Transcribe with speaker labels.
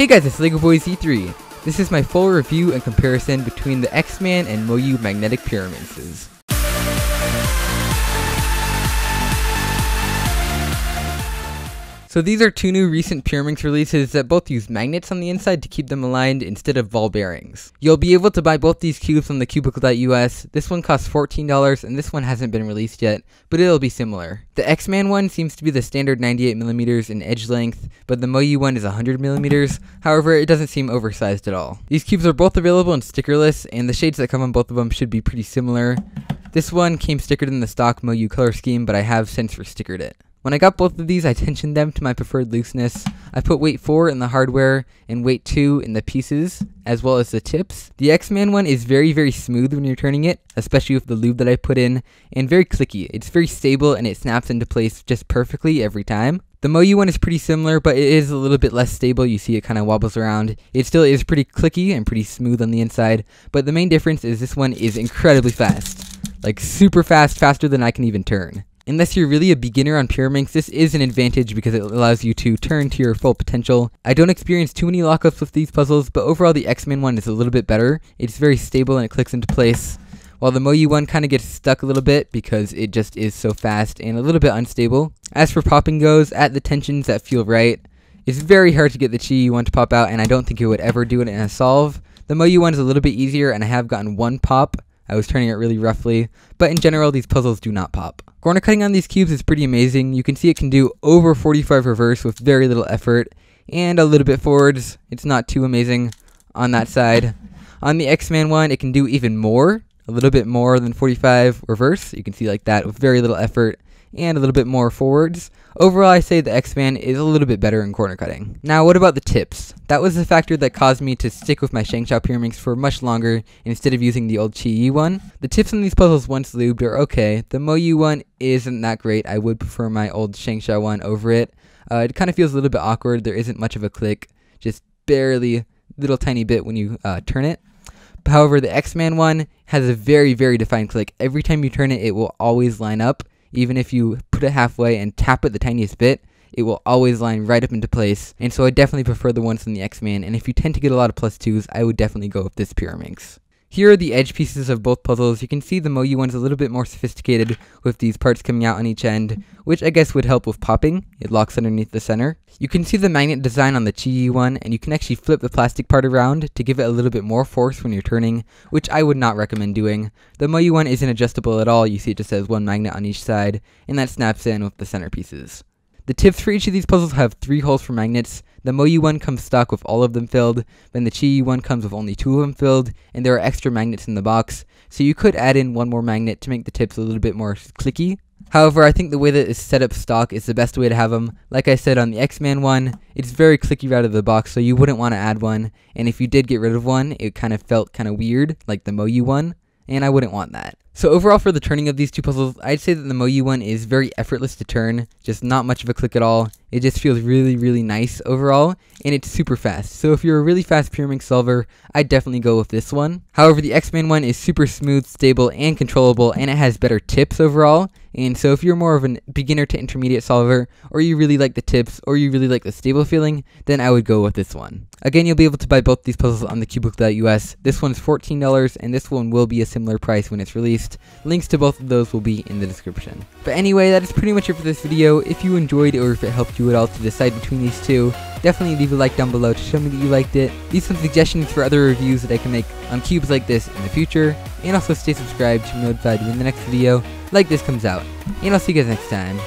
Speaker 1: Hey guys, it's LEGO Boys E3. This is my full review and comparison between the X-Man and Moyu magnetic pyraminxes. So these are two new recent Pyraminx releases that both use magnets on the inside to keep them aligned instead of ball bearings. You'll be able to buy both these cubes on the cubicle.us. This one costs $14 and this one hasn't been released yet, but it'll be similar. The X-Man one seems to be the standard 98mm in edge length, but the Moyu one is 100mm. However, it doesn't seem oversized at all. These cubes are both available in stickerless, and the shades that come on both of them should be pretty similar. This one came stickered in the stock Moyu color scheme, but I have since restickered it. When I got both of these, I tensioned them to my preferred looseness. I put weight 4 in the hardware and weight 2 in the pieces, as well as the tips. The X-Man one is very smooth when you're turning it, especially with the lube that I put in, and very clicky. It's very stable and it snaps into place just perfectly every time. The Moyu one is pretty similar, but it is a little bit less stable. You see it kind of wobbles around. It still is pretty clicky and pretty smooth on the inside, but the main difference is this one is incredibly fast. Like super fast, faster than I can even turn. Unless you're really a beginner on Pyraminx, this is an advantage because it allows you to turn to your full potential. I don't experience too many lockups with these puzzles, but overall the X-Man one is a little bit better. It's very stable and it clicks into place, while the Moyu one kind of gets stuck a little bit because it just is so fast and a little bit unstable. As for popping goes, at the tensions that feel right, it's very hard to get the Chi one to pop out, and I don't think it would ever do it in a solve. The Moyu one is a little bit easier, and I have gotten one pop. I was turning it really roughly, but in general these puzzles do not pop. Corner cutting on these cubes is pretty amazing. You can see it can do over 45 reverse with very little effort, and a little bit forwards. It's not too amazing on that side. On the X-Man one, it can do even more, a little bit more than 45 reverse. You can see like that with very little effort, and a little bit more forwards. Overall, I say the X-Man is a little bit better in corner cutting. Now, what about the tips? That was the factor that caused me to stick with my Shangshao Pyraminx for much longer instead of using the old Chi one. The tips on these puzzles once lubed are okay. The Moyu one isn't that great. I would prefer my old Shangshao one over it. It kind of feels a little bit awkward. There isn't much of a click, just barely, little tiny bit when you turn it. However, the X-Man one has a very defined click. Every time you turn it, it will always line up. Even if you put it halfway and tap it the tiniest bit, it will always line right up into place. And so I definitely prefer the ones from the X-Man, and if you tend to get a lot of +2s, I would definitely go with this Pyraminx. Here are the edge pieces of both puzzles. You can see the Moyu one's a little bit more sophisticated with these parts coming out on each end, which I guess would help with popping. It locks underneath the center. You can see the magnet design on the Chi one, and you can actually flip the plastic part around to give it a little bit more force when you're turning, which I would not recommend doing. The Moyu one isn't adjustable at all. You see it just has one magnet on each side, and that snaps in with the center pieces. The tips for each of these puzzles have 3 holes for magnets. The Moyu one comes stock with all of them filled, then the Chi one comes with only 2 of them filled, and there are extra magnets in the box, so you could add in one more magnet to make the tips a little bit more clicky. However, I think the way that it's set up stock is the best way to have them. Like I said on the X-Man one, it's very clicky right out of the box, so you wouldn't want to add one, and if you did get rid of one, it kind of felt kind of weird, like the Moyu one, and I wouldn't want that. So overall for the turning of these two puzzles, I'd say that the Moyu one is very effortless to turn, just not much of a click at all. It just feels really nice overall, and it's super fast. So if you're a really fast Pyraminx solver, I'd definitely go with this one. However, the X-Man one is super smooth, stable, and controllable, and it has better tips overall. And so if you're more of a beginner to intermediate solver, or you really like the tips, or you really like the stable feeling, then I would go with this one. Again, you'll be able to buy both these puzzles on the cubicle.us. This one's $14, and this one will be a similar price when it's released. Links to both of those will be in the description. But anyway, that is pretty much it for this video. If you enjoyed or if it helped you at all to decide between these two, definitely leave a like down below to show me that you liked it. Leave some suggestions for other reviews that I can make on cubes like this in the future, and also stay subscribed to be notified when the next video like this comes out. And I'll see you guys next time.